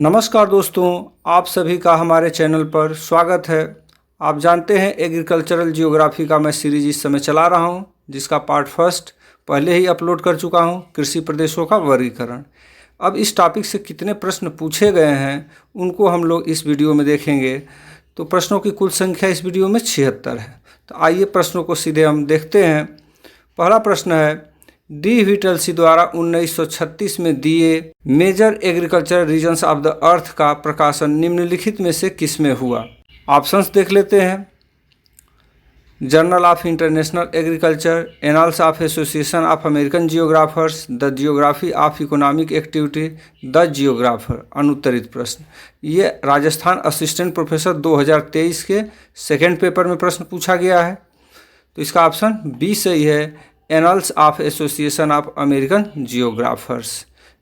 नमस्कार दोस्तों, आप सभी का हमारे चैनल पर स्वागत है। आप जानते हैं एग्रीकल्चरल जियोग्राफी का मैं सीरीज इस समय चला रहा हूं, जिसका पार्ट फर्स्ट पहले ही अपलोड कर चुका हूं, कृषि प्रदेशों का वर्गीकरण। अब इस टॉपिक से कितने प्रश्न पूछे गए हैं उनको हम लोग इस वीडियो में देखेंगे। तो प्रश्नों की कुल संख्या इस वीडियो में 76 है। तो आइए प्रश्नों को सीधे हम देखते हैं। पहला प्रश्न है, डी व्हिटलसी द्वारा 1936 में दिए major agriculture regions of the earth का प्रकाशन निम्नलिखित में से किसमें हुआ। ऑप्शंस देख लेते हैं। Journal of international agriculture, annals of association of American geographers, the geography of economic activity, the geographer. अनुत्तरित प्रश्न ये राजस्थान असिस्टेंट प्रोफेसर 2023 के सेकेंड पेपर में प्रश्न पूछा गया है। तो इसका ऑप्शन बी सही है, annuls of association of American geographers.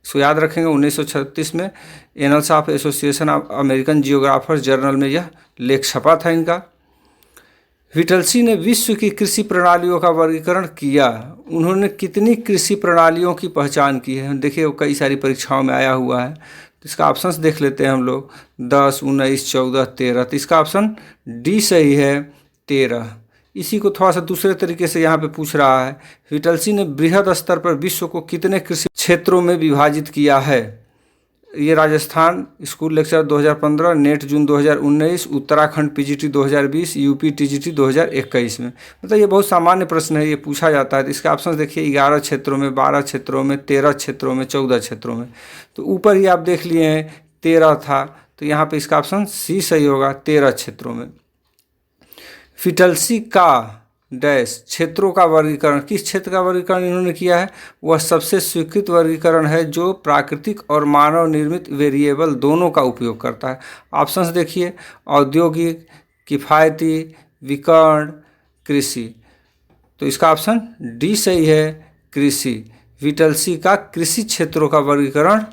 इसको याद रखेंगे, 1936 में annuls of association of American geographers journal में यह लेख छपा था इनका। व्हिटलसी ने विश्व की कृषि प्रणालियों का वर्गीकरण किया। उन्होंने कितनी कृषि प्रणालियों की पहचान की है? देखिए वो कई सारी परीक्षाओं में आया हुआ है। तो इसका ऑप्शंस देख लेते हैं हम लोग, 10, 19, 14, 13। तो इसका ऑप्शन डी सही है, 13। इसी को थोड़ा सा दूसरे तरीके से यहाँ पे पूछ रहा है, व्हिटलसी ने बृहद स्तर पर विश्व को कितने कृषि क्षेत्रों में विभाजित किया है। ये राजस्थान स्कूल लेक्चर 2015, नेट जून 2019, उत्तराखंड पीजीटी 2020, यूपी टीजीटी 2021 में। मतलब ये बहुत सामान्य प्रश्न है, ये पूछा जाता है। तो इसके ऑप्शन देखिए, 11 क्षेत्रों में, 12 क्षेत्रों में, 13 क्षेत्रों में, 14 क्षेत्रों में। तो ऊपर ही आप देख लिए हैं 13 था, तो यहाँ पे इसका ऑप्शन सी सही होगा, 13 क्षेत्रों में। व्हिटलसी का डैश क्षेत्रों का वर्गीकरण, किस क्षेत्र का वर्गीकरण इन्होंने किया है? वह सबसे स्वीकृत वर्गीकरण है जो प्राकृतिक और मानव निर्मित वेरिएबल दोनों का उपयोग करता है। ऑप्शंस देखिए, औद्योगिक, किफ़ायती, विकर्ण, कृषि। तो इसका ऑप्शन डी सही है, कृषि। व्हिटलसी का कृषि क्षेत्रों का वर्गीकरण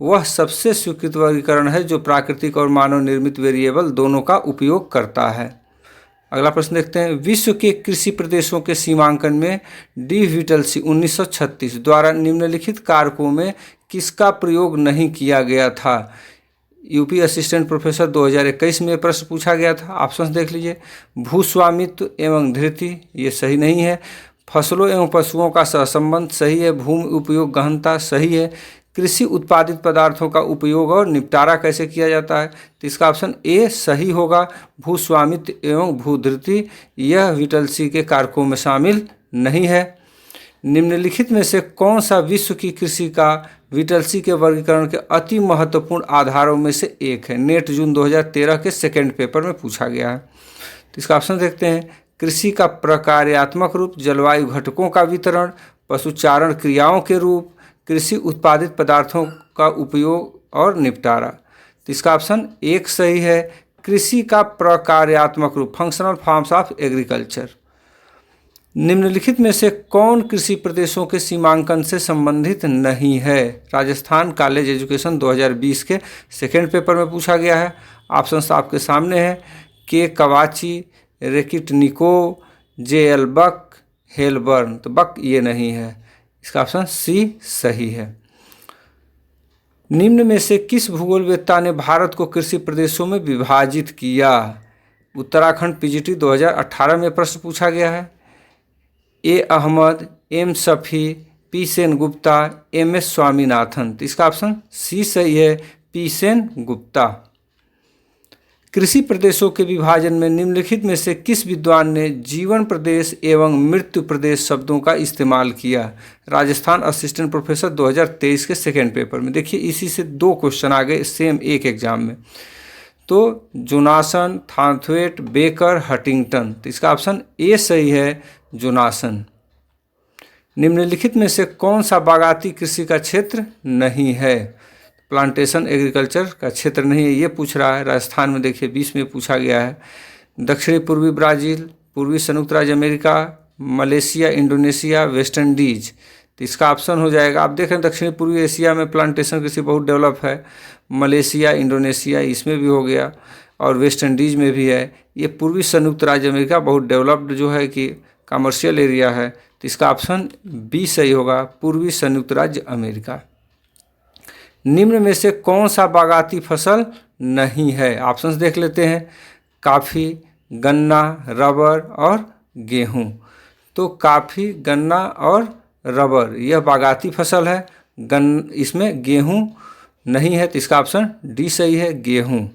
वह सबसे स्वीकृत वर्गीकरण है जो प्राकृतिक और मानव निर्मित वेरिएबल दोनों का उपयोग करता है। अगला प्रश्न देखते हैं, विश्व के कृषि प्रदेशों के सीमांकन में डी व्हिटलसी 1936 द्वारा निम्नलिखित कारकों में किसका प्रयोग नहीं किया गया था। यूपी असिस्टेंट प्रोफेसर 2021 में प्रश्न पूछा गया था। ऑप्शंस देख लीजिए, भूस्वामित्व एवं धृति, ये सही नहीं है। फसलों एवं पशुओं का सहसंबंध सही है। भूमि उपयोग गहनता सही है। कृषि उत्पादित पदार्थों का उपयोग और निपटारा कैसे किया जाता है, तो इसका ऑप्शन ए सही होगा, भूस्वामित्व एवं भूधृति। यह व्हिटलसी के कारकों में शामिल नहीं है। निम्नलिखित में से कौन सा विश्व की कृषि का व्हिटलसी के वर्गीकरण के अति महत्वपूर्ण आधारों में से एक है? नेट जून 2013 के सेकेंड पेपर में पूछा गया है। तो इसका ऑप्शन देखते हैं, कृषि का प्रकार्यात्मक रूप, जलवायु घटकों का वितरण, पशुचारण क्रियाओं के रूप, कृषि उत्पादित पदार्थों का उपयोग और निपटारा। तो इसका ऑप्शन एक सही है, कृषि का प्रकार्यात्मक रूप, फंक्शनल फॉर्म्स ऑफ एग्रीकल्चर। निम्नलिखित में से कौन कृषि प्रदेशों के सीमांकन से संबंधित नहीं है? राजस्थान कॉलेज एजुकेशन 2020 के सेकेंड पेपर में पूछा गया है। ऑप्शंस आपके सामने हैं, के कवाची, रेकिटनिको, जे एल बक, हेलबर्न। तो बक ये नहीं है, इसका ऑप्शन सी सही है। निम्न में से किस भूगोलवेत्ता ने भारत को कृषि प्रदेशों में विभाजित किया? उत्तराखंड पीजीटी 2018 में प्रश्न पूछा गया है। A Ahmad, M Shafi, P Sen Gupta, M S Swaminathan. तो इसका ऑप्शन सी सही है, पी सेन गुप्ता। कृषि प्रदेशों के विभाजन में निम्नलिखित में से किस विद्वान ने जीवन प्रदेश एवं मृत्यु प्रदेश शब्दों का इस्तेमाल किया? राजस्थान असिस्टेंट प्रोफेसर 2023 के सेकेंड पेपर में। देखिए इसी से 2 क्वेश्चन आ गए सेम एक एग्जाम में। तो जोनासन, थार्थवेट, बेकर, हटिंगटन। तो इसका ऑप्शन ए सही है, जोनासन। निम्नलिखित में से कौन सा बागाती कृषि का क्षेत्र नहीं है? प्लांटेशन एग्रीकल्चर का क्षेत्र नहीं है, ये पूछ रहा है। राजस्थान में देखिए 20 में पूछा गया है। दक्षिणी पूर्वी ब्राज़ील, पूर्वी संयुक्त राज्य America, Malaysia, Indonesia, West Indies. तो इसका ऑप्शन हो जाएगा, आप देख रहे हैं दक्षिणी पूर्वी एशिया में प्लांटेशन कृषि बहुत डेवलप है। मलेशिया, इंडोनेशिया इसमें भी हो गया और वेस्ट इंडीज में भी है। ये पूर्वी संयुक्त राज्य अमेरिका बहुत डेवलप्ड जो है कि कमर्शियल एरिया है। तो इसका ऑप्शन बी सही होगा, पूर्वी संयुक्त राज्य अमेरिका। निम्न में से कौन सा बागाती फसल नहीं है? ऑप्शंस देख लेते हैं। कॉफ़ी, गन्ना, रबर और गेहूँ। तो कॉफ़ी, गन्ना और रबर यह बागाती फसल है। इसमें गेहूँ नहीं है, तो इसका ऑप्शन डी सही है, गेहूँ।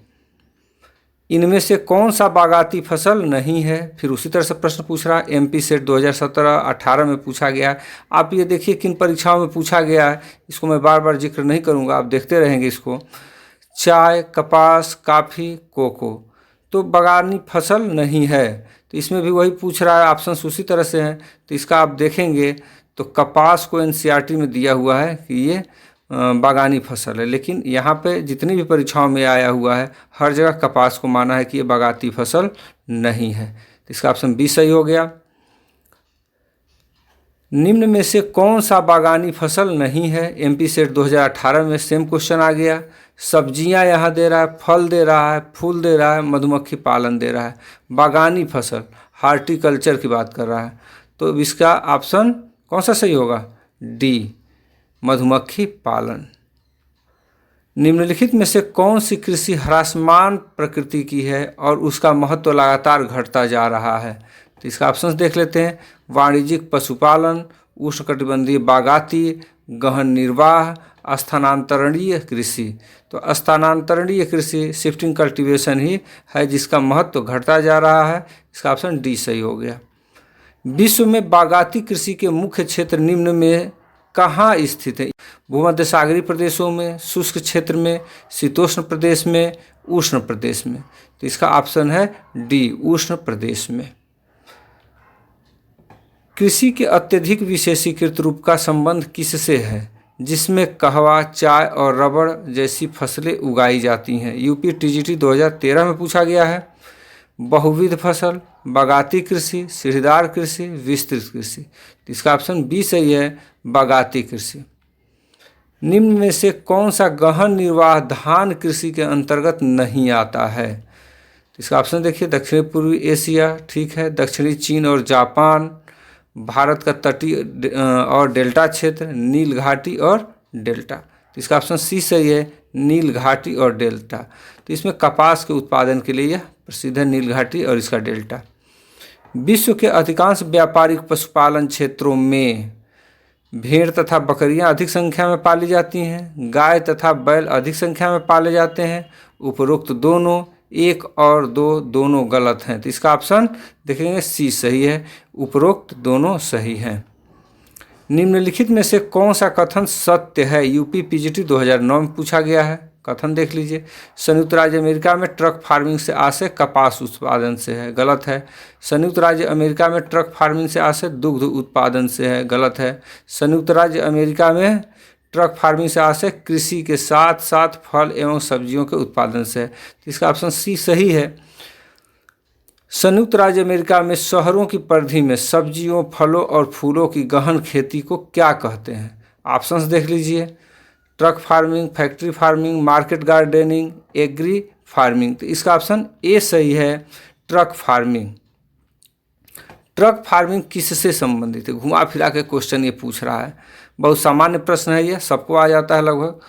इनमें से कौन सा बागाती फसल नहीं है? फिर उसी तरह से प्रश्न पूछ रहा है। एमपी सेट 2017-18 में पूछा गया है। आप ये देखिए किन परीक्षाओं में पूछा गया है, इसको मैं बार बार जिक्र नहीं करूँगा, आप देखते रहेंगे इसको। चाय, कपास, कॉफ़ी, कोको, तो बागानी फसल नहीं है। तो इसमें भी वही पूछ रहा है, ऑप्शन उसी तरह से हैं। तो इसका आप देखेंगे तो कपास को एनसीईआरटी में दिया हुआ है कि ये बागानी फसल है, लेकिन यहाँ पे जितनी भी परीक्षाओं में आया हुआ है हर जगह कपास को माना है कि ये बागाती फसल नहीं है। तो इसका ऑप्शन बी सही हो गया। निम्न में से कौन सा बागानी फसल नहीं है? एमपी सेट 2018 में सेम क्वेश्चन आ गया। सब्जियां यहाँ दे रहा है, फल दे रहा है, फूल दे रहा है, मधुमक्खी पालन दे रहा है। बागानी फसल, हार्टिकल्चर की बात कर रहा है। तो इसका ऑप्शन कौन सा सही होगा? डी, मधुमक्खी पालन। निम्नलिखित में से कौन सी कृषि ह्रासमान प्रकृति की है और उसका महत्व लगातार घटता जा रहा है? तो इसका ऑप्शंस देख लेते हैं। वाणिज्यिक पशुपालन, उष्णकटिबंधीय बागाती, गहन निर्वाह, स्थानांतरणीय कृषि। तो स्थानांतरणीय कृषि, शिफ्टिंग कल्टीवेशन ही है जिसका महत्व घटता जा रहा है। इसका ऑप्शन डी सही हो गया। विश्व में बागाती कृषि के मुख्य क्षेत्र निम्न में कहाँ स्थित है? भूमध्य सागरीय प्रदेशों में, शुष्क क्षेत्र में, शीतोष्ण प्रदेश में, उष्ण प्रदेश में। तो इसका ऑप्शन है डी, उष्ण प्रदेश में। कृषि के अत्यधिक विशेषीकृत रूप का संबंध किससे है? जिसमें कहवा, चाय और रबड़ जैसी फसलें उगाई जाती हैं। यूपी टीजीटी 2013 में पूछा गया है। बहुविध फसल, बागाती कृषि, सीढ़ीदार कृषि, विस्तृत कृषि। तो इसका ऑप्शन बी सही है, बागाती कृषि। निम्न में से कौन सा गहन निर्वाह धान कृषि के अंतर्गत नहीं आता है? तो इसका ऑप्शन देखिए। दक्षिणी पूर्वी एशिया, ठीक है, दक्षिणी चीन और जापान, भारत का तटीय और डेल्टा क्षेत्र, नील घाटी और डेल्टा। तो इसका ऑप्शन सी सही है, नील घाटी और डेल्टा। तो इसमें कपास के उत्पादन के लिए यह प्रसिद्ध है, नील घाटी और इसका डेल्टा। विश्व के अधिकांश व्यापारिक पशुपालन क्षेत्रों में भेड़ तथा बकरियां अधिक संख्या में पाली जाती हैं। गाय तथा बैल अधिक संख्या में पाले जाते हैं। उपरोक्त दोनों, एक और दो, दोनों गलत हैं। तो इसका ऑप्शन देखेंगे सी सही है, उपरोक्त दोनों सही हैं। निम्नलिखित में से कौन सा कथन सत्य है? यूपी पीजीटी 2009 में पूछा गया है। कथन देख लीजिए। संयुक्त राज्य अमेरिका में ट्रक फार्मिंग से आशय कपास उत्पादन से है, गलत है। संयुक्त राज्य अमेरिका में ट्रक फार्मिंग से आशय दुग्ध उत्पादन से है, गलत है। संयुक्त राज्य अमेरिका में ट्रक फार्मिंग से आशय कृषि के साथ साथ फल एवं सब्जियों के उत्पादन से है। तो इसका ऑप्शन सी सही है। संयुक्त राज्य अमेरिका में शहरों की परिधि में सब्जियों, फलों और फूलों की गहन खेती को क्या कहते हैं? ऑप्शंस देख लीजिए। Truck farming, factory farming, market gardening, agri farming. तो इसका ऑप्शन ए सही है, ट्रक फार्मिंग। ट्रक फार्मिंग किससे संबंधित है? घुमा फिरा के क्वेश्चन ये पूछ रहा है। बहुत सामान्य प्रश्न है, ये सबको आ जाता है लगभग।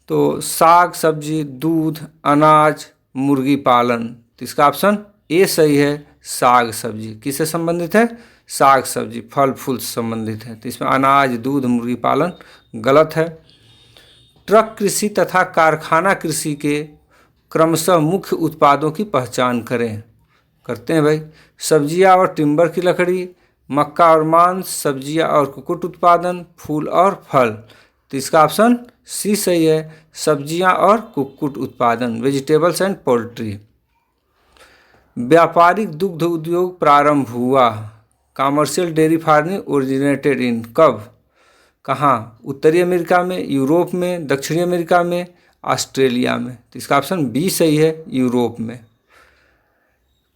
तो साग सब्जी, दूध, अनाज, मुर्गी पालन। तो इसका ऑप्शन ए सही है, साग सब्जी। किससे संबंधित है? साग सब्जी, फल फूल से संबंधित है। तो इसमें अनाज, दूध, मुर्गी पालन गलत है। ट्रक कृषि तथा कारखाना कृषि के क्रमशः मुख्य उत्पादों की पहचान करें। करते हैं भाई। सब्जियां और टिम्बर की लकड़ी, मक्का और मांस, सब्जियां और कुक्कुट उत्पादन, फूल और फल। तो इसका ऑप्शन सी सही है, सब्जियां और कुक्कुट उत्पादन, वेजिटेबल्स एंड पोल्ट्री। व्यापारिक दुग्ध उद्योग प्रारंभ हुआ। Commercial dairy farming originated in, कब, कहाँ? उत्तरी अमेरिका में, यूरोप में, दक्षिणी अमेरिका में, ऑस्ट्रेलिया में। तो इसका ऑप्शन बी सही है, यूरोप में।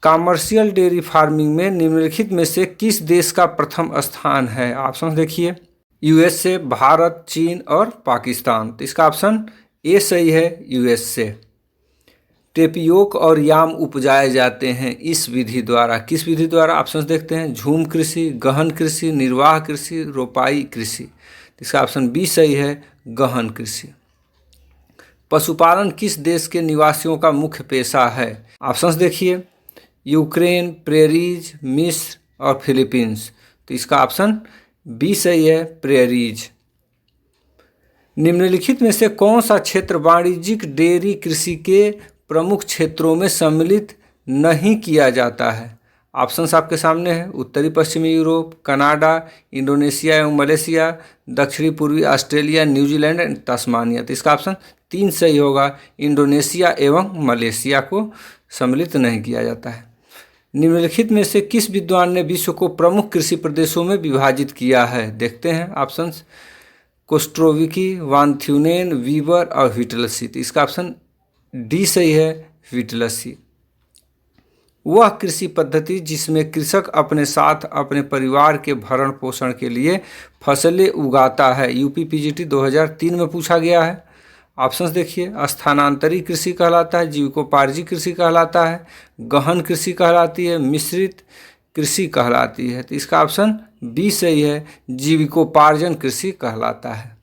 कॉमर्शियल डेयरी फार्मिंग में निम्नलिखित में से किस देश का प्रथम स्थान है? ऑप्शन देखिए। यूएसए, भारत, चीन और पाकिस्तान। तो इसका ऑप्शन ए सही है, यूएसए। टेपियोक और याम उपजाए जाते हैं इस विधि द्वारा। किस विधि द्वारा? ऑप्शंस देखते हैं। झूम कृषि, गहन कृषि, निर्वाह कृषि, रोपाई कृषि। इसका ऑप्शन बी सही है, गहन कृषि। पशुपालन किस देश के निवासियों का मुख्य पेशा है? ऑप्शंस देखिए, यूक्रेन, प्रेरीज, मिस्र और फिलीपींस। तो इसका ऑप्शन बी सही है, प्रेरीज। निम्नलिखित में से कौन सा क्षेत्र वाणिज्यिक डेयरी कृषि के प्रमुख क्षेत्रों में सम्मिलित नहीं किया जाता है? ऑप्शंस आपके सामने है, उत्तरी पश्चिमी यूरोप, कनाडा, इंडोनेशिया एवं मलेशिया, दक्षिणी पूर्वी ऑस्ट्रेलिया, न्यूजीलैंड एंड तस्मानिया। तो इसका ऑप्शन 3 सही होगा, इंडोनेशिया एवं मलेशिया को सम्मिलित नहीं किया जाता है। निम्नलिखित में से किस विद्वान ने विश्व को प्रमुख कृषि प्रदेशों में विभाजित किया है? देखते हैं ऑप्शंस, कोस्ट्रोविकी, वान थ्यूनेन, वीवर और व्हिटलसी। तो इसका ऑप्शन डी सही है, व्हिटलसी। वह कृषि पद्धति जिसमें कृषक अपने साथ अपने परिवार के भरण पोषण के लिए फसलें उगाता है, यूपी पीजीटी 2003 में पूछा गया है। ऑप्शंस देखिए, स्थानांतरी कृषि कहलाता है, जीविकोपार्जी कृषि कहलाता है, गहन कृषि कहलाती है, मिश्रित कृषि कहलाती है। तो इसका ऑप्शन बी सही है, जीविकोपार्जन कृषि कहलाता है।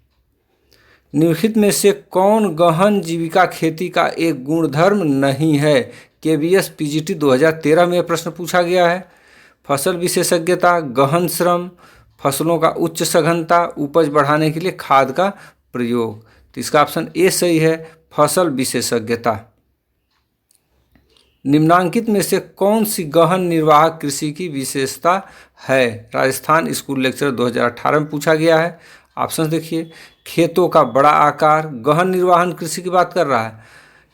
निम्नलिखित में से कौन गहन जीविका खेती का एक गुणधर्म नहीं है? केबीएस पीजीटी 2013 में प्रश्न पूछा गया है। फसल विशेषज्ञता, गहन श्रम, फसलों का उच्च सघनता, उपज बढ़ाने के लिए खाद का प्रयोग। तो इसका ऑप्शन ए सही है, फसल विशेषज्ञता। निम्नांकित में से कौन सी गहन निर्वाह कृषि की विशेषता है? राजस्थान स्कूल लेक्चर 2018 में पूछा गया है। ऑप्शंस देखिए, खेतों का बड़ा आकार, गहन निर्वाहन कृषि की बात कर रहा है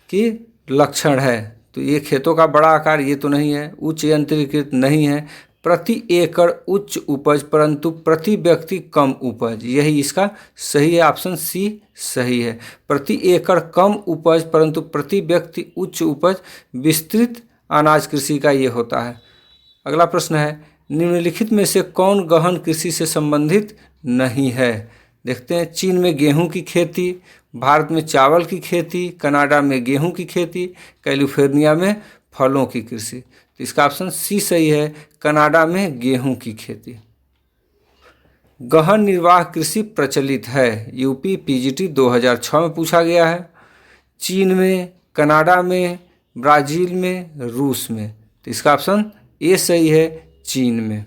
कि लक्षण है, तो ये खेतों का बड़ा आकार ये तो नहीं है, उच्च यंत्रीकृत नहीं है, प्रति एकड़ उच्च उपज परंतु प्रति व्यक्ति कम उपज, यही इसका सही है, ऑप्शन सी सही है। प्रति एकड़ कम उपज परंतु प्रति व्यक्ति उच्च उपज विस्तृत अनाज कृषि का ये होता है। अगला प्रश्न है, निम्नलिखित में से कौन गहन कृषि से संबंधित नहीं है? देखते हैं, चीन में गेहूं की खेती, भारत में चावल की खेती, कनाडा में गेहूं की खेती, कैलिफोर्निया में फलों की कृषि। तो इसका ऑप्शन सी सही है, कनाडा में गेहूं की खेती। गहन निर्वाह कृषि प्रचलित है, यूपी पीजीटी 2006 में पूछा गया है। चीन में, कनाडा में, ब्राज़ील में, रूस में। तो इसका ऑप्शन ए सही है, चीन में।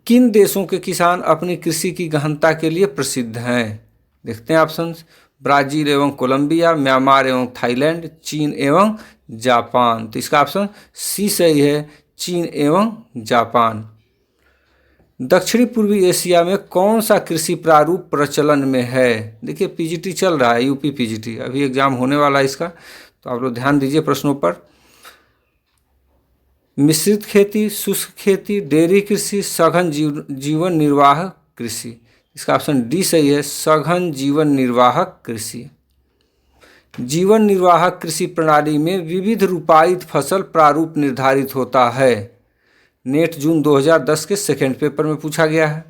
किन देशों के किसान अपनी कृषि की गहनता के लिए प्रसिद्ध हैं? देखते हैं ऑप्शंस, ब्राज़ील एवं कोलंबिया, म्यांमार एवं थाईलैंड, चीन एवं जापान। तो इसका ऑप्शन सी सही है, चीन एवं जापान। दक्षिणी पूर्वी एशिया में कौन सा कृषि प्रारूप प्रचलन में है? देखिए पीजीटी चल रहा है, यूपी पीजीटी, अभी एग्जाम होने वाला है इसका, तो आप लोग ध्यान दीजिए प्रश्नों पर। मिश्रित खेती, शुष्क खेती, डेयरी कृषि, सघन जीवन निर्वाह कृषि। इसका ऑप्शन डी सही है, सघन जीवन निर्वाह कृषि। जीवन निर्वाह कृषि प्रणाली में विविध रूपायित फसल प्रारूप निर्धारित होता है। नेट जून 2010 के सेकेंड पेपर में पूछा गया है।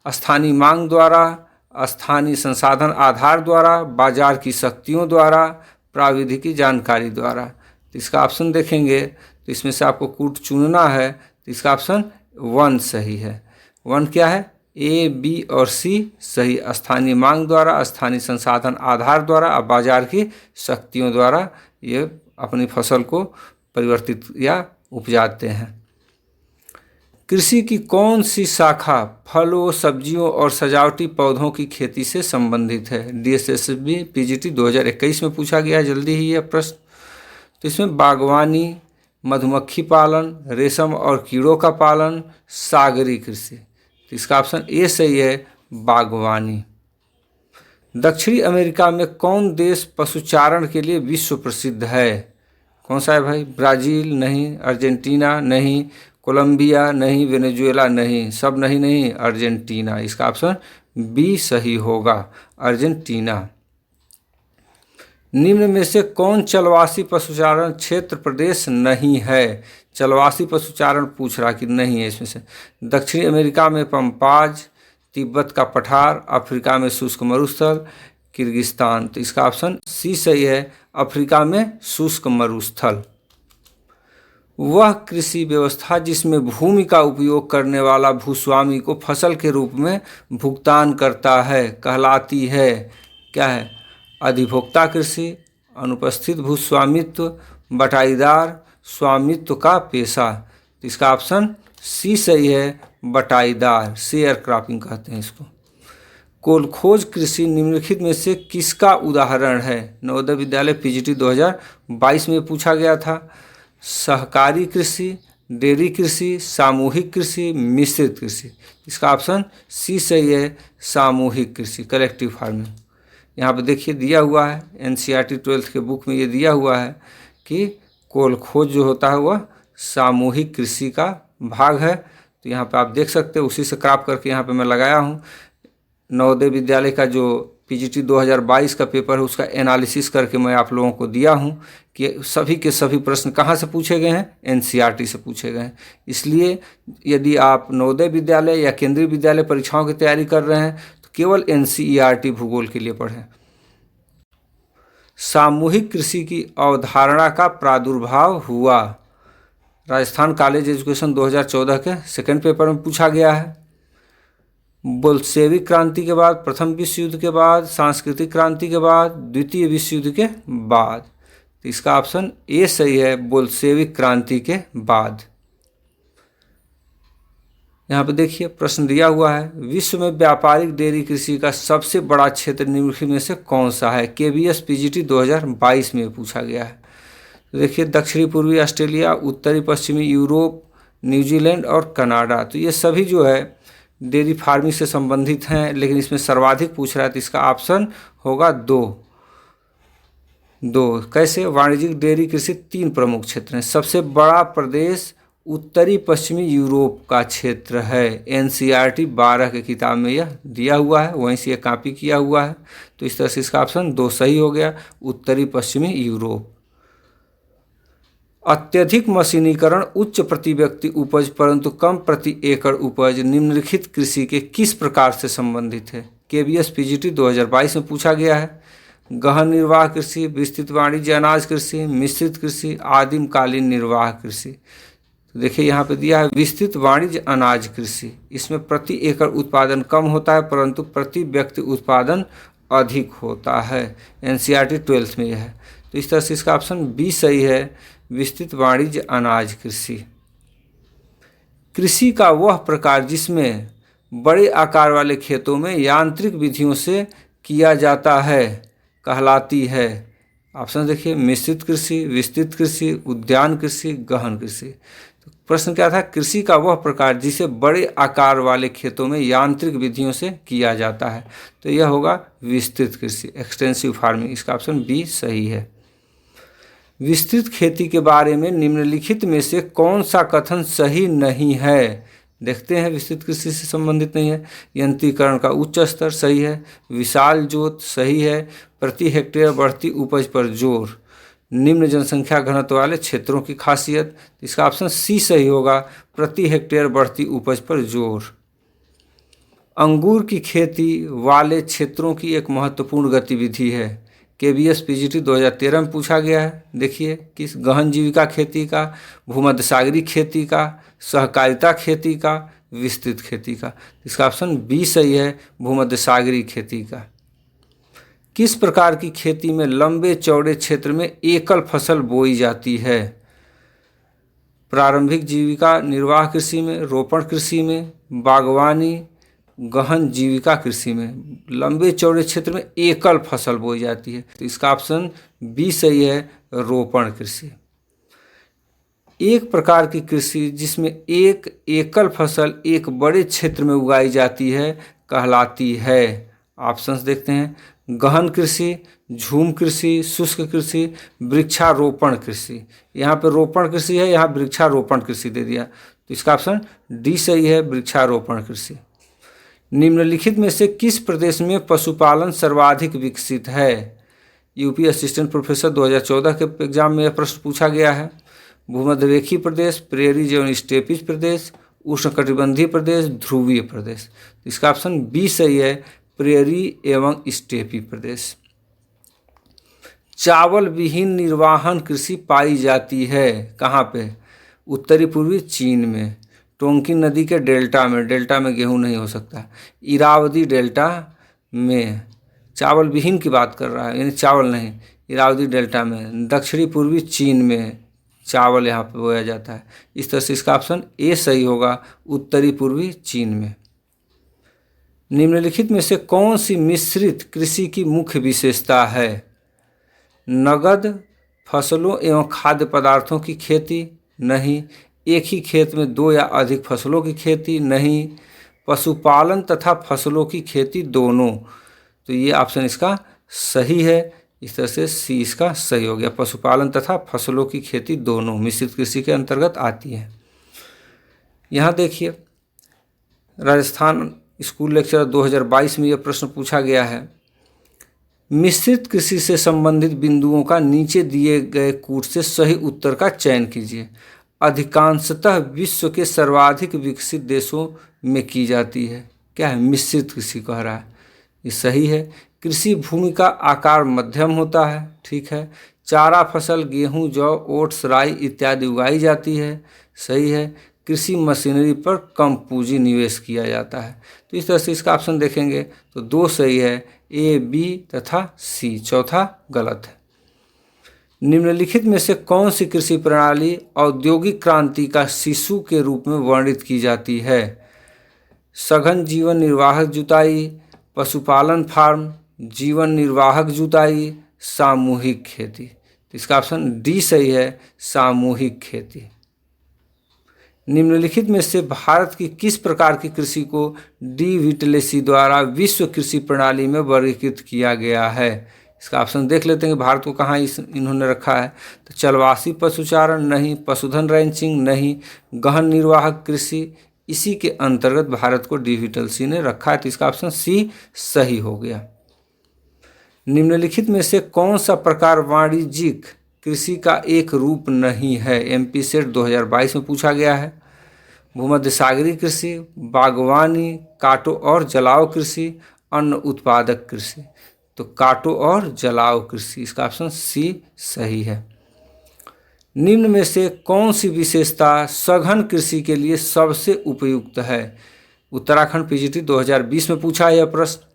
स्थानीय मांग द्वारा, स्थानीय संसाधन आधार द्वारा, बाजार की शक्तियों द्वारा, प्राविधिकी जानकारी द्वारा। तो इसका ऑप्शन देखेंगे तो इसमें से आपको कूट चुनना है, तो इसका ऑप्शन 1 सही है। 1 क्या है? ए, बी और सी सही, स्थानीय मांग द्वारा, स्थानीय संसाधन आधार द्वारा और बाजार की शक्तियों द्वारा ये अपनी फसल को परिवर्तित या उपजाते हैं। कृषि की कौन सी शाखा फलों, सब्जियों और सजावटी पौधों की खेती से संबंधित है? डीएसएसबी पीजीटी 2021 में पूछा गया है, जल्दी ही यह प्रश्न। तो इसमें बागवानी, मधुमक्खी पालन, रेशम और कीड़ों का पालन, सागरी कृषि। तो इसका ऑप्शन ए सही है, बागवानी। दक्षिणी अमेरिका में कौन देश पशुचारण के लिए विश्व प्रसिद्ध है? कौन सा है भाई? ब्राज़ील नहीं, अर्जेंटीना नहीं, कोलंबिया नहीं, वेनेजुएला नहीं, सब नहीं नहीं, अर्जेंटीना। इसका ऑप्शन बी सही होगा, अर्जेंटीना। निम्न में से कौन चलवासी पशुचारण क्षेत्र प्रदेश नहीं है? चलवासी पशुचारण पूछ रहा कि नहीं है इसमें से। दक्षिणी अमेरिका में पम्पाज, तिब्बत का पठार, अफ्रीका में शुष्क मरुस्थल, किर्गिस्तान। तो इसका ऑप्शन सी सही है, अफ्रीका में शुष्क मरुस्थल। वह कृषि व्यवस्था जिसमें भूमि का उपयोग करने वाला भूस्वामी को फसल के रूप में भुगतान करता है कहलाती है, क्या है? अधिभोक्ता कृषि, अनुपस्थित भूस्वामित्व, बटाईदार स्वामित्व का पेशा। तो इसका ऑप्शन सी सही है, बटाईदार, शेयर क्रॉपिंग कहते हैं इसको। कोलखोज कृषि निम्नलिखित में से किसका उदाहरण है? नवोदय विद्यालय पीजीटी 2022 में पूछा गया था। सहकारी कृषि, डेयरी कृषि, सामूहिक कृषि, मिश्रित कृषि। इसका ऑप्शन सी सही है, सामूहिक कृषि, कलेक्टिव फार्मिंग। यहाँ पे देखिए दिया हुआ है, एनसीईआरटी 12th के बुक में ये दिया हुआ है कि कोलखोज जो होता है वह सामूहिक कृषि का भाग है। तो यहाँ पे आप देख सकते हैं, उसी से क्रॉप करके यहाँ पे मैं लगाया हूँ। नवोदय विद्यालय का जो पीजीटी 2022 का पेपर है उसका एनालिसिस करके मैं आप लोगों को दिया हूँ कि सभी के सभी प्रश्न कहाँ से पूछे गए हैं, एनसीईआरटी से पूछे गए हैं। इसलिए यदि आप नवोदय विद्यालय या केंद्रीय विद्यालय परीक्षाओं की तैयारी कर रहे हैं तो केवल एनसीईआरटी भूगोल के लिए पढ़ें। सामूहिक कृषि की अवधारणा का प्रादुर्भाव हुआ। राजस्थान कॉलेज एजुकेशन 2014 के सेकंड पेपर में पूछा गया है। बोल्शेविक क्रांति के बाद, प्रथम विश्व युद्ध के बाद, सांस्कृतिक क्रांति के बाद, द्वितीय विश्व युद्ध के बाद। तो इसका ऑप्शन ए सही है, बोल्शेविक क्रांति के बाद। यहाँ पे देखिए प्रश्न दिया हुआ है, विश्व में व्यापारिक डेयरी कृषि का सबसे बड़ा क्षेत्र निम्नलिखित में से कौन सा है? केबीएस पीजीटी 2022 में पूछा गया है। तो देखिए दक्षिणी पूर्वी ऑस्ट्रेलिया, उत्तरी पश्चिमी यूरोप, न्यूजीलैंड और कनाडा। तो ये सभी जो है डेयरी फार्मिंग से संबंधित हैं, लेकिन इसमें सर्वाधिक पूछ रहा है तो इसका ऑप्शन होगा दो। कैसे? वाणिज्यिक डेयरी कृषि 3 प्रमुख क्षेत्र हैं। सबसे बड़ा प्रदेश उत्तरी पश्चिमी यूरोप का क्षेत्र है। एनसीईआरटी 12 के किताब में यह दिया हुआ है, वहीं से यह कॉपी किया हुआ है। तो इस तरह से इसका ऑप्शन 2 सही हो गया, उत्तरी पश्चिमी यूरोप। अत्यधिक मशीनीकरण, उच्च प्रति व्यक्ति उपज परंतु कम प्रति एकड़ उपज निम्नलिखित कृषि के किस प्रकार से संबंधित है? केबीएस पीजीटी 2022 में पूछा गया है। गहन निर्वाह कृषि, विस्तृत वाणिज्य अनाज कृषि, मिश्रित कृषि, आदिमकालीन निर्वाह कृषि। तो देखिए यहाँ पे दिया है विस्तृत वाणिज्य अनाज कृषि। इसमें प्रति एकड़ उत्पादन कम होता है परंतु प्रति व्यक्ति उत्पादन अधिक होता है। एनसीईआरटी 12th में यह है। तो इस तरह से इसका ऑप्शन बी सही है, विस्तृत वाणिज्य अनाज कृषि। कृषि का वह प्रकार जिसमें बड़े आकार वाले खेतों में यांत्रिक विधियों से किया जाता है कहलाती है। ऑप्शन देखिए, मिश्रित कृषि, विस्तृत कृषि, उद्यान कृषि, गहन कृषि। तो प्रश्न क्या था? कृषि का वह प्रकार जिसे बड़े आकार वाले खेतों में यांत्रिक विधियों से किया जाता है। तो यह होगा विस्तृत कृषि, एक्सटेंसिव फार्मिंग। इसका ऑप्शन बी सही है। विस्तृत खेती के बारे में निम्नलिखित में से कौन सा कथन सही नहीं है? देखते हैं, विस्तृत कृषि से संबंधित नहीं है। यंत्रीकरण का उच्च स्तर सही है, विशाल जोत सही है, प्रति हेक्टेयर बढ़ती उपज पर जोर, निम्न जनसंख्या घनत्व वाले क्षेत्रों की खासियत। इसका ऑप्शन सी सही होगा, प्रति हेक्टेयर बढ़ती उपज पर जोर। अंगूर की खेती वाले क्षेत्रों की एक महत्वपूर्ण गतिविधि है। केबीएस पीजीटी 2013 में पूछा गया है। देखिए किस गहन जीविका खेती का, भूमध्यसागरीय खेती का, सहकारिता खेती का, विस्तृत खेती का। इसका ऑप्शन बी सही है, भूमध्यसागरीय खेती का। किस प्रकार की खेती में लंबे चौड़े क्षेत्र में एकल फसल बोई जाती है? प्रारंभिक जीविका निर्वाह कृषि में, रोपण कृषि में, बागवानी, गहन जीविका कृषि में लंबे चौड़े क्षेत्र में एकल फसल बोई जाती है। तो इसका ऑप्शन बी सही है, रोपण कृषि। एक प्रकार की कृषि जिसमें एक एकल फसल एक बड़े क्षेत्र में उगाई जाती है कहलाती है। ऑप्शंस देखते हैं, गहन कृषि, झूम कृषि, शुष्क कृषि, वृक्षारोपण कृषि। यहाँ पे रोपण कृषि है, यहाँ वृक्षारोपण कृषि दे दिया। तो इसका ऑप्शन डी सही है, वृक्षारोपण कृषि। निम्नलिखित में से किस प्रदेश में पशुपालन सर्वाधिक विकसित है? यूपी असिस्टेंट प्रोफेसर 2014 के एग्जाम में यह प्रश्न पूछा गया है। भूमध्यरेखीय प्रदेश, प्रेरीज एवं स्टेपीज प्रदेश, उष्णकटिबंधीय प्रदेश, ध्रुवीय प्रदेश। इसका ऑप्शन बी सही है, प्रेरी एवं स्टेपी प्रदेश। चावल विहीन निर्वाहन कृषि पाई जाती है कहाँ पे? उत्तरी पूर्वी चीन में, टोंकिन नदी के डेल्टा में गेहूं नहीं हो सकता, इरावदी डेल्टा में चावल विहीन की बात कर रहा है, यानी चावल नहीं। इरावदी डेल्टा में, दक्षिणी पूर्वी चीन में चावल यहाँ पे बोया जाता है। इस तरह से इसका ऑप्शन ए सही होगा, उत्तरी पूर्वी चीन में। निम्नलिखित में से कौन सी मिश्रित कृषि की मुख्य विशेषता है? नगद फसलों एवं खाद्य पदार्थों की खेती? नहीं। एक ही खेत में दो या अधिक फसलों की खेती? नहीं। पशुपालन तथा फसलों की खेती दोनों? तो ये ऑप्शन इसका सही है। इस तरह से सी इसका सही हो गया, पशुपालन तथा फसलों की खेती दोनों मिश्रित कृषि के अंतर्गत आती है। यहाँ देखिए, राजस्थान स्कूल लेक्चर 2022 में यह प्रश्न पूछा गया है। मिश्रित कृषि से संबंधित बिंदुओं का नीचे दिए गए कूट से सही उत्तर का चयन कीजिए। अधिकांशतः विश्व के सर्वाधिक विकसित देशों में की जाती है। क्या है? मिश्रित कृषि कह रहा है, ये सही है। कृषि भूमि का आकार मध्यम होता है, ठीक है। चारा फसल गेहूं, जौ, ओट्स, राई इत्यादि उगाई जाती है, सही है। कृषि मशीनरी पर कम पूंजी निवेश किया जाता है। तो इस तरह से इसका ऑप्शन देखेंगे तो दो सही है, ए, बी तथा सी, चौथा गलत है। निम्नलिखित में से कौन सी कृषि प्रणाली औद्योगिक क्रांति का शिशु के रूप में वर्णित की जाती है? सघन जीवन निर्वाहक जुताई, पशुपालन फार्म, जीवन निर्वाहक जुताई, सामूहिक खेती। तो इसका ऑप्शन डी सही है, सामूहिक खेती। निम्नलिखित में से भारत की किस प्रकार की कृषि को डी विटलेसी द्वारा विश्व कृषि प्रणाली में वर्गीकृत किया गया है? इसका ऑप्शन देख लेते हैं कि भारत को कहाँ इन्होंने रखा है। तो चलवासी पशुचारण? नहीं। पशुधन रैंचिंग? नहीं। गहन निर्वाहक कृषि? इसी के अंतर्गत भारत को डी विटलेसी ने रखा है। तो इसका ऑप्शन सी सही हो गया। निम्नलिखित में से कौन सा प्रकार वाणिज्यिक कृषि का एक रूप नहीं है? एमपी सेट 2022 में पूछा गया है। भूमध्य सागरीय कृषि, बागवानी, काटो और जलाओ कृषि, अन्न उत्पादक कृषि। तो काटो और जलाओ कृषि, इसका ऑप्शन सी सही है। निम्न में से कौन सी विशेषता सघन कृषि के लिए सबसे उपयुक्त है? उत्तराखंड पीजीटी 2020 में पूछा है यह प्रश्न।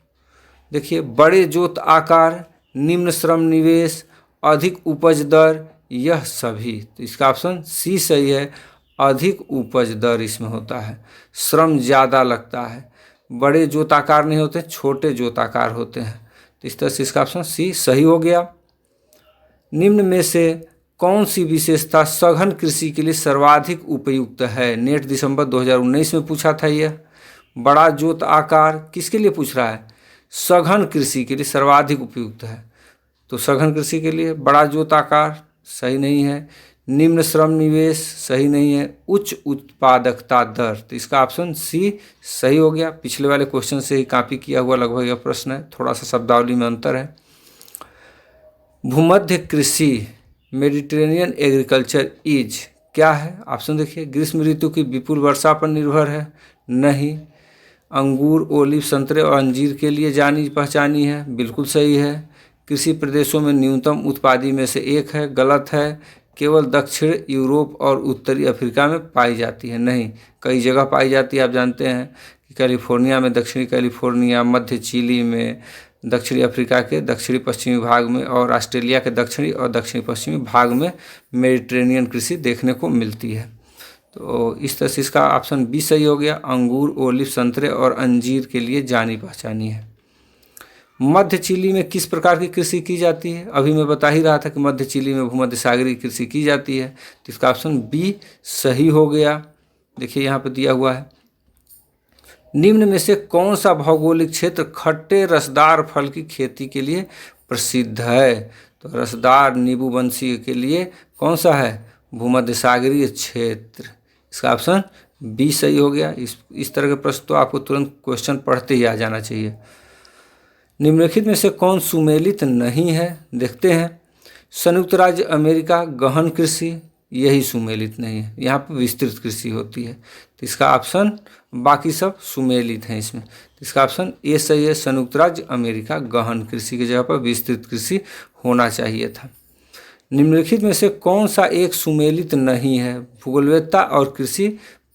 देखिए, बड़े जोत आकार, निम्न श्रम निवेश, अधिक उपज दर, यह सभी। तो इसका ऑप्शन सी सही है, अधिक उपज दर इसमें होता है। श्रम ज़्यादा लगता है, बड़े जोत आकार नहीं होते, छोटे जोत आकार होते हैं। तो इस तरह से इसका ऑप्शन सी सही हो गया। निम्न में से कौन सी विशेषता सघन कृषि के लिए सर्वाधिक उपयुक्त है? नेट दिसंबर 2019 में पूछा था यह। बड़ा जोत आकार किसके लिए पूछ रहा है? सघन कृषि के लिए सर्वाधिक उपयुक्त है। तो सघन कृषि के लिए बड़ा जोत आकार सही नहीं है। निम्न श्रम निवेश सही नहीं है। उच्च उत्पादकता दर, तो इसका ऑप्शन सी सही हो गया। पिछले वाले क्वेश्चन से ही कॉपी किया हुआ लगभग यह प्रश्न है, थोड़ा सा शब्दावली में अंतर है। भूमध्य कृषि, मेडिटेरेनियन एग्रीकल्चर इज क्या है? ऑप्शन देखिए, ग्रीष्म ऋतु की विपुल वर्षा पर निर्भर है? नहीं। अंगूर, ओलिव, संतरे और अंजीर के लिए जानी पहचानी है? बिल्कुल सही है। कृषि प्रदेशों में न्यूनतम उत्पादी में से एक है? गलत है। केवल दक्षिण यूरोप और उत्तरी अफ्रीका में पाई जाती है? नहीं, कई जगह पाई जाती है। आप जानते हैं कि कैलिफोर्निया में, दक्षिणी कैलिफोर्निया, मध्य चिली में, दक्षिणी अफ्रीका के दक्षिणी पश्चिमी भाग में और ऑस्ट्रेलिया के दक्षिणी और दक्षिणी पश्चिमी भाग में मेडिटेरेनियन कृषि देखने को मिलती है। तो इस तरह से इसका ऑप्शन बी सही हो गया। अंगूर, ओलिव, संतरे और अंजीर के लिए जानी पहचानी है। मध्य चिली में किस प्रकार की कृषि की जाती है? अभी मैं बता ही रहा था कि मध्य चिली में भूमध्य सागरीय कृषि की जाती है। तो इसका ऑप्शन बी सही हो गया। देखिए यहाँ पर दिया हुआ है, निम्न में से कौन सा भौगोलिक क्षेत्र खट्टे रसदार फल की खेती के लिए प्रसिद्ध है? तो रसदार नींबू बंसी के लिए कौन सा है? भूमध्य सागरीय क्षेत्र। इसका ऑप्शन बी सही हो गया। इस तरह के प्रश्न तो आपको तुरंत क्वेश्चन पढ़ते ही आ जाना चाहिए। निम्नलिखित में से कौन सुमेलित नहीं है? देखते हैं। संयुक्त राज्य अमेरिका गहन कृषि, यही सुमेलित नहीं है, यहाँ पर विस्तृत कृषि होती है। तो इसका ऑप्शन, बाकी सब सुमेलित हैं इसमें। तो इसका ऑप्शन ए सही है, संयुक्त राज्य अमेरिका गहन कृषि की जगह पर विस्तृत कृषि होना चाहिए था। निम्नलिखित में से कौन सा एक सुमेलित नहीं है? भूगोलवेत्ता और कृषि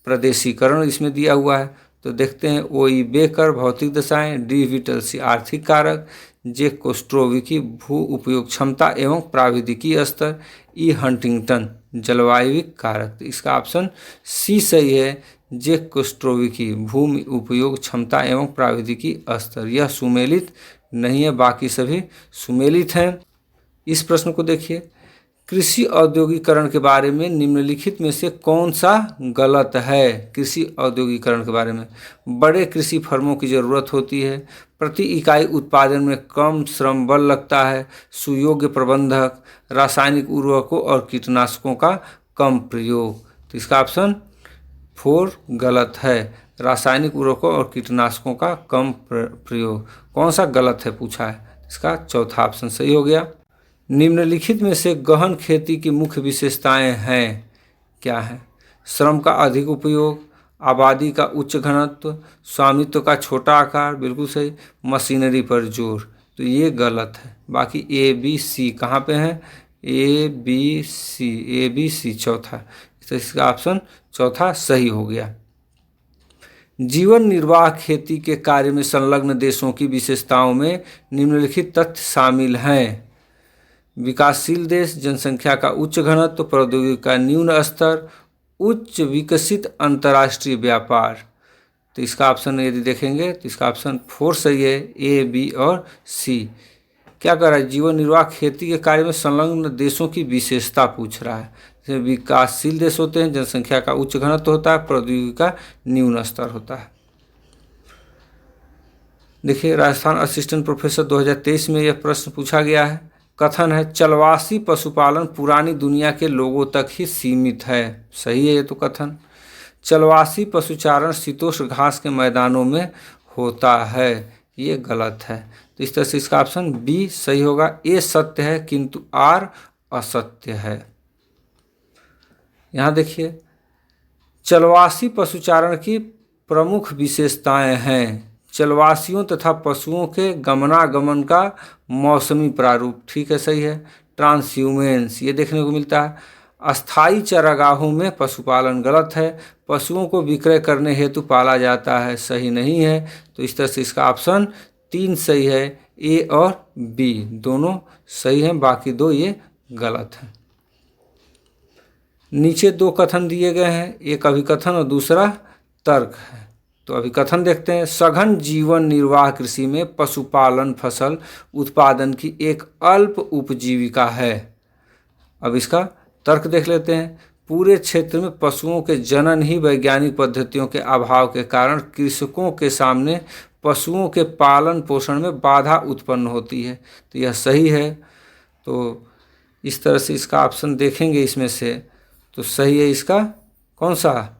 प्रदेशीकरण इसमें दिया हुआ है। तो देखते हैं, ओ ई बेकर भौतिक दशाएं, डी विटलेसी आर्थिक कारक, जे कोस्ट्रोविकी भू उपयोग क्षमता एवं प्राविधिकी स्तर, ई हंटिंगटन जलवायविक कारक। तो इसका ऑप्शन सी सही है, जे कोस्ट्रोविकी भूमि उपयोग क्षमता एवं प्राविधिकी स्तर। यह सुमेलित नहीं है, बाकी सभी सुमेलित हैं। इस प्रश्न को देखिए, कृषि औद्योगिकरण के बारे में निम्नलिखित में से कौन सा गलत है। कृषि औद्योगिकरण के बारे में, बड़े कृषि फर्मों की ज़रूरत होती है, प्रति इकाई उत्पादन में कम श्रम बल लगता है, सुयोग्य प्रबंधक, रासायनिक उर्वरकों और कीटनाशकों का कम प्रयोग। तो इसका ऑप्शन 4 गलत है, रासायनिक उर्वरकों और कीटनाशकों का कम प्रयोग। कौन सा गलत है पूछा है, इसका चौथा ऑप्शन सही हो गया। निम्नलिखित में से गहन खेती की मुख्य विशेषताएं हैं, क्या है? श्रम का अधिक उपयोग, आबादी का उच्च घनत्व, स्वामित्व का छोटा आकार, बिल्कुल सही, मशीनरी पर जोर। तो ये गलत है। बाकी ए बी सी कहाँ पे है? ए बी सी चौथा। तो इसका ऑप्शन चौथा सही हो गया। जीवन निर्वाह खेती के कार्य में संलग्न देशों की विशेषताओं में निम्नलिखित तथ्य शामिल हैं। विकासशील देश, जनसंख्या का उच्च घनत्व, प्रौद्योगिकी का न्यून स्तर, उच्च विकसित अंतर्राष्ट्रीय व्यापार। तो इसका ऑप्शन यदि देखेंगे तो इसका ऑप्शन 4 सही है, ए बी और सी। क्या कर रहा है? जीवन निर्वाह खेती के कार्य में संलग्न देशों की विशेषता पूछ रहा है। जैसे विकासशील देश होते हैं, जनसंख्या का उच्च घनत्व होता है, प्रौद्योगिकी का न्यून स्तर होता है। देखिए, राजस्थान असिस्टेंट प्रोफेसर 2023 में यह प्रश्न पूछा गया है। कथन है, चलवासी पशुपालन पुरानी दुनिया के लोगों तक ही सीमित है। सही है ये तो कथन। चलवासी पशुचारण शीतोष्ण घास के मैदानों में होता है, ये गलत है। तो इस तरह से इसका ऑप्शन बी सही होगा। ए सत्य है किंतु आर असत्य है। यहाँ देखिए, चलवासी पशुचारण की प्रमुख विशेषताएं हैं। चलवासियों तथा पशुओं के गमनागमन का मौसमी प्रारूप, ठीक है, सही है। ट्रांसह्यूमेंस ये देखने को मिलता है। अस्थायी चारागाहों में पशुपालन गलत है। पशुओं को विक्रय करने हेतु पाला जाता है, सही नहीं है। तो इस तरह से इसका ऑप्शन 3 सही है, ए और बी दोनों सही हैं, बाकी 2 ये गलत हैं। नीचे 2 कथन दिए गए हैं, एक अभिकथन और दूसरा तर्क है। तो अभिकथन देखते हैं। सघन जीवन निर्वाह कृषि में पशुपालन फसल उत्पादन की एक अल्प उपजीविका है। अब इसका तर्क देख लेते हैं। पूरे क्षेत्र में पशुओं के जनन ही वैज्ञानिक पद्धतियों के अभाव के कारण कृषकों के सामने पशुओं के पालन पोषण में बाधा उत्पन्न होती है। तो यह सही है। तो इस तरह से इसका ऑप्शन देखेंगे इसमें से तो सही है, इसका कौन सा?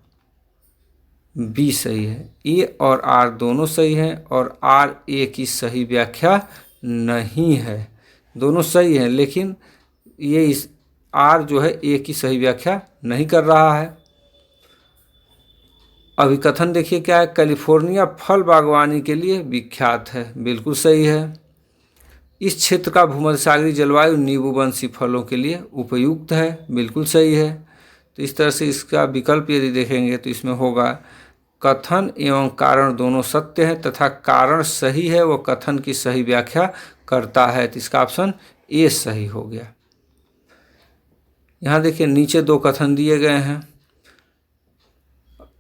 बी सही है। ए और आर दोनों सही हैं और आर ए की सही व्याख्या नहीं है। दोनों सही हैं लेकिन ये इस आर जो है ए की सही व्याख्या नहीं कर रहा है। अभिकथन देखिए क्या है। कैलिफोर्निया फल बागवानी के लिए विख्यात है, बिल्कुल सही है। इस क्षेत्र का भूमध्यसागरीय जलवायु नींबूवंशी फलों के लिए उपयुक्त है, बिल्कुल सही है। तो इस तरह से इसका विकल्प यदि देखेंगे तो इसमें होगा कथन एवं कारण दोनों सत्य हैं तथा कारण सही है, वो कथन की सही व्याख्या करता है। तो इसका ऑप्शन ए सही हो गया। यहाँ देखिए, नीचे 2 कथन दिए गए हैं,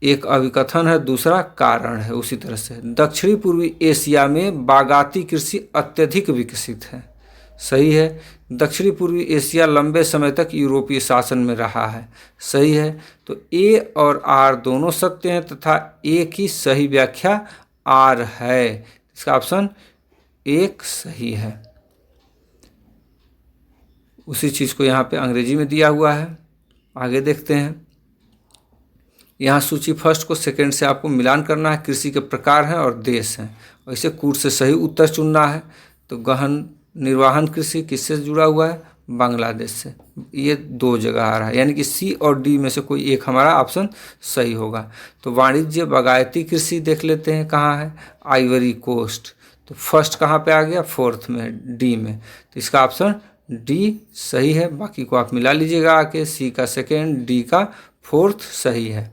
एक अभिकथन है, दूसरा कारण है। उसी तरह से दक्षिणी पूर्वी एशिया में बागाती कृषि अत्यधिक विकसित है, सही है। दक्षिणी पूर्वी एशिया लंबे समय तक यूरोपीय शासन में रहा है, सही है। तो ए और आर दोनों सत्य हैं तथा ए की सही व्याख्या आर है। इसका ऑप्शन 1 सही है। उसी चीज़ को यहाँ पे अंग्रेजी में दिया हुआ है। आगे देखते हैं। यहाँ सूची फर्स्ट को सेकंड से आपको मिलान करना है। कृषि के प्रकार हैं और देश हैं, और इसे कूट से सही उत्तर चुनना है। तो गहन निर्वाहन कृषि किससे जुड़ा हुआ है? बांग्लादेश से। ये 2 जगह आ रहा है, यानी कि सी और डी में से कोई एक हमारा ऑप्शन सही होगा। तो वाणिज्य बागायती कृषि देख लेते हैं कहाँ है? Ivory coast. तो फर्स्ट कहाँ पे आ गया? 4th में, डी में। तो इसका ऑप्शन डी सही है। बाकी को आप मिला लीजिएगा आके, सी का सेकेंड, डी का 4th सही है।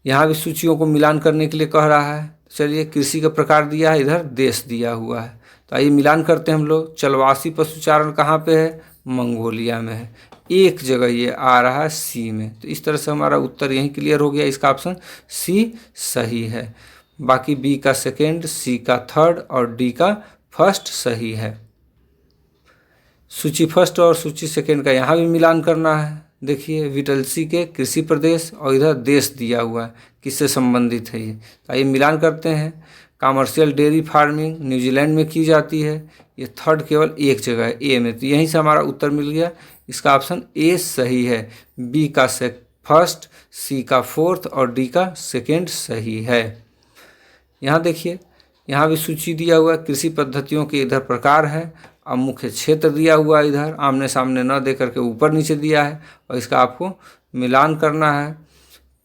यहाँ भी सूचियों को मिलान करने के लिए कह रहा है। चलिए, कृषि का प्रकार दिया है, इधर देश दिया हुआ है। तो आइए मिलान करते हैं हम लोग। चलवासी पशुचारण कहाँ पे है? मंगोलिया में है। एक जगह ये आ रहा है सी में। तो इस तरह से हमारा उत्तर यहीं क्लियर हो गया। इसका ऑप्शन सी सही है। बाकी बी का सेकेंड, सी का थर्ड और डी का फर्स्ट सही है। सूची फर्स्ट और सूची सेकेंड का यहाँ भी मिलान करना है। देखिए विटलसी के कृषि प्रदेश और इधर देश दिया हुआ है, किससे संबंधित है ये। तो आइए मिलान करते हैं। कमर्शियल डेयरी फार्मिंग न्यूजीलैंड में की जाती है। ये थर्ड केवल एक जगह है, ए में। तो यहीं से हमारा उत्तर मिल गया। इसका ऑप्शन ए सही है। बी का फर्स्ट, सी का फोर्थ और डी का सेकेंड सही है। यहाँ देखिए, यहाँ भी सूची दिया हुआ है। कृषि पद्धतियों के इधर प्रकार है। अब मुख्य क्षेत्र दिया हुआ है, इधर आमने सामने न दे करके ऊपर नीचे दिया है और इसका आपको मिलान करना है।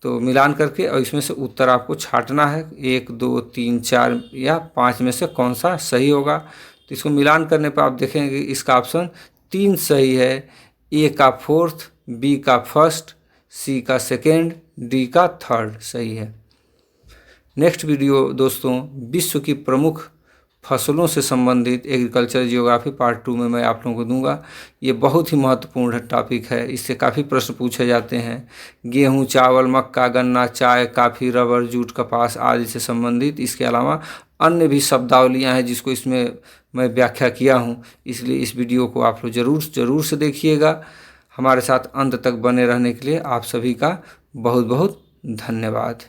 तो मिलान करके और इसमें से उत्तर आपको छांटना है। 1 2 3 4 या 5 में से कौन सा सही होगा। तो इसको मिलान करने पर आप देखेंगे इसका ऑप्शन 3 सही है। ए का फोर्थ, बी का फर्स्ट, सी का सेकेंड, डी का थर्ड सही है। नेक्स्ट वीडियो दोस्तों विश्व की प्रमुख फसलों से संबंधित एग्रीकल्चर जियोग्राफी पार्ट 2 में मैं आप लोगों को दूंगा। ये बहुत ही महत्वपूर्ण टॉपिक है, इससे काफ़ी प्रश्न पूछे जाते हैं। गेहूं, चावल, मक्का, गन्ना, चाय, काफ़ी, रबर, जूट, कपास आदि से संबंधित। इसके अलावा अन्य भी शब्दावलियाँ हैं जिसको इसमें मैं व्याख्या किया हूँ। इसलिए इस वीडियो को आप लोग ज़रूर से देखिएगा। हमारे साथ अंत तक बने रहने के लिए आप सभी का बहुत बहुत धन्यवाद।